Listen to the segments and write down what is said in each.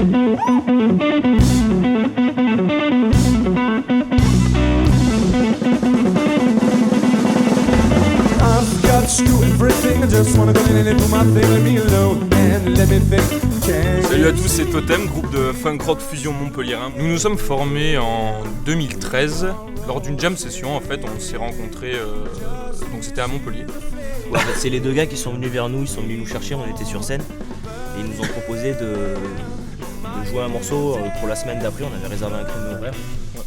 Salut à tous, c'est Totem, groupe de funk rock fusion montpelliérain. Nous nous sommes formés en 2013 lors d'une jam session. En fait, on s'est rencontrés, donc c'était à Montpellier. Ouais, en fait, c'est les deux gars qui sont venus vers nous, ils sont venus nous chercher, on était sur scène et ils nous ont proposé de jouer un morceau pour la semaine d'après. On avait réservé un créneau horaire.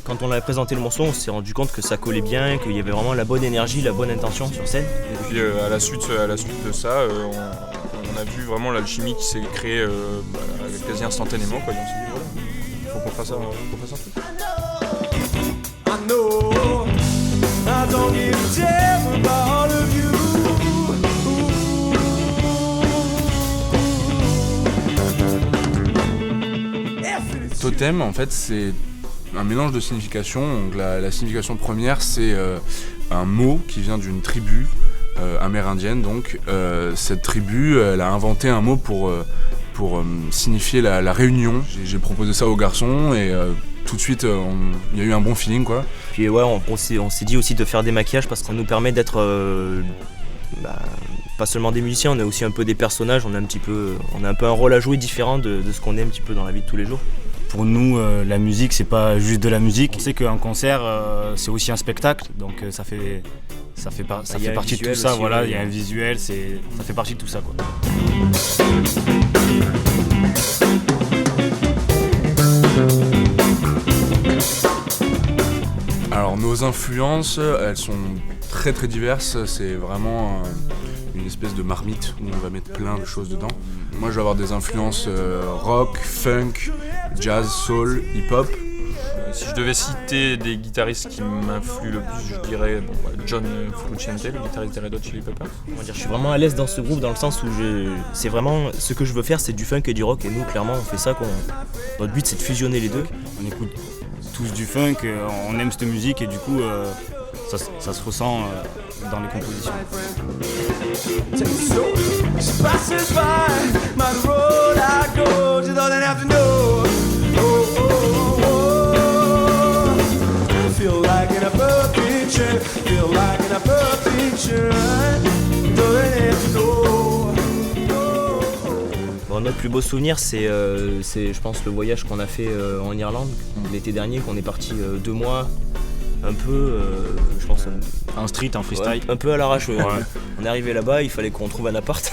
Quand on avait présenté le morceau, on s'est rendu compte que ça collait bien, qu'il y avait vraiment la bonne énergie, la bonne intention sur scène. Et puis à la suite de ça, on a vu vraiment l'alchimie qui s'est créée quasi instantanément, quoi. Et on s'est dit voilà, faut qu'on fasse un truc. Totem, en fait, c'est un mélange de significations. Donc, la signification première, c'est un mot qui vient d'une tribu amérindienne. Donc, cette tribu, elle a inventé un mot pour signifier la réunion. J'ai proposé ça aux garçons et tout de suite, il y a eu un bon feeling, quoi. Puis ouais, on s'est dit aussi de faire des maquillages parce que ça nous permet d'être pas seulement des musiciens, on est aussi un peu des personnages. On a un peu un rôle à jouer différent de ce qu'on est un petit peu dans la vie de tous les jours. Pour nous, la musique, c'est pas juste de la musique. On sait qu'un concert, c'est aussi un spectacle, donc ça fait partie de tout ça. Aussi, voilà, il y a un visuel, ça fait partie de tout ça, quoi. Alors nos influences, elles sont très très diverses. C'est vraiment une espèce de marmite où on va mettre plein de choses dedans. Moi je vais avoir des influences rock, funk, jazz, soul, hip-hop. Si je devais citer des guitaristes qui m'influent le plus, je dirais John Frusciante, le guitariste des Red Hot Chili Peppers. Je suis vraiment à l'aise dans ce groupe dans le sens où c'est vraiment ce que je veux faire, c'est du funk et du rock, et nous clairement on fait ça. Notre but c'est de fusionner les deux. On écoute tous du funk, on aime cette musique et du coup ça se ressent dans les compositions. Bon, notre plus beau souvenir c'est je pense le voyage qu'on a fait en Irlande l'été dernier, qu'on est parti 2 mois. Un peu, je pense... Un street, un freestyle. Un peu à l'arrache, ouais. On est arrivé là-bas, il fallait qu'on trouve un appart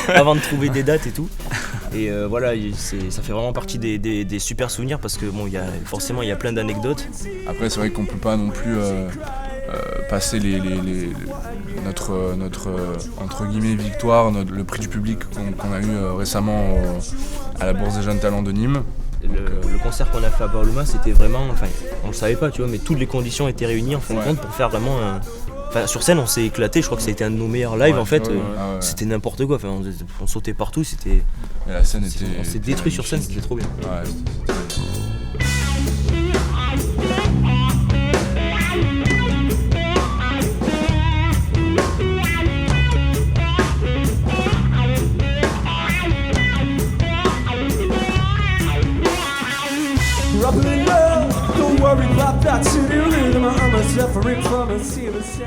avant de trouver des dates et tout. Et voilà, ça fait vraiment partie des super souvenirs parce que bon, forcément il y a plein d'anecdotes. Après c'est vrai qu'on peut pas non plus passer notre entre guillemets victoire, le prix du public qu'on a eu récemment à la Bourse des Jeunes Talents de Nîmes. Le concert qu'on a fait à Paloma, c'était vraiment, enfin, on le savait pas, tu vois, mais toutes les conditions étaient réunies en fin de compte pour faire vraiment sur scène, on s'est éclaté. Je crois que ça a été un de nos meilleurs lives, C'était n'importe quoi. Enfin, on sautait partout, c'était. Et la scène on s'est détruit sur scène, c'était trop bien. Ouais.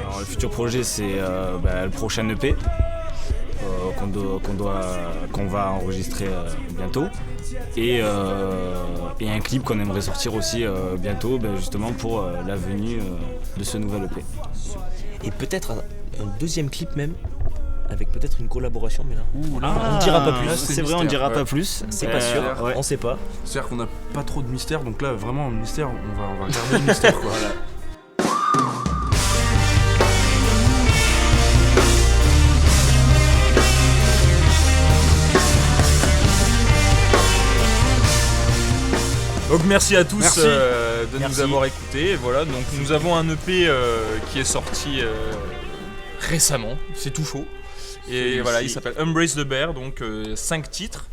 Alors, le futur projet, c'est le prochain EP qu'on va enregistrer bientôt et un clip qu'on aimerait sortir aussi bientôt, justement pour la venue de ce nouvel EP. Et peut-être un deuxième clip même, avec peut-être une collaboration, mais là on ne dira pas plus. C'est vrai, on ne dira pas plus. C'est pas sûr, on sait pas. C'est-à-dire qu'on n'a pas trop de mystère, donc là vraiment le mystère, on va garder le mystère, quoi. Voilà. Donc merci à tous de nous avoir écoutés. Voilà, donc nous avons un EP qui est sorti récemment, c'est tout chaud. Et voilà, il s'appelle Embrace the Bear, donc 5 titres.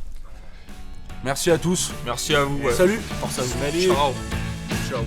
Merci à tous. Merci à vous. Ouais. Salut. Ciao. Ciao.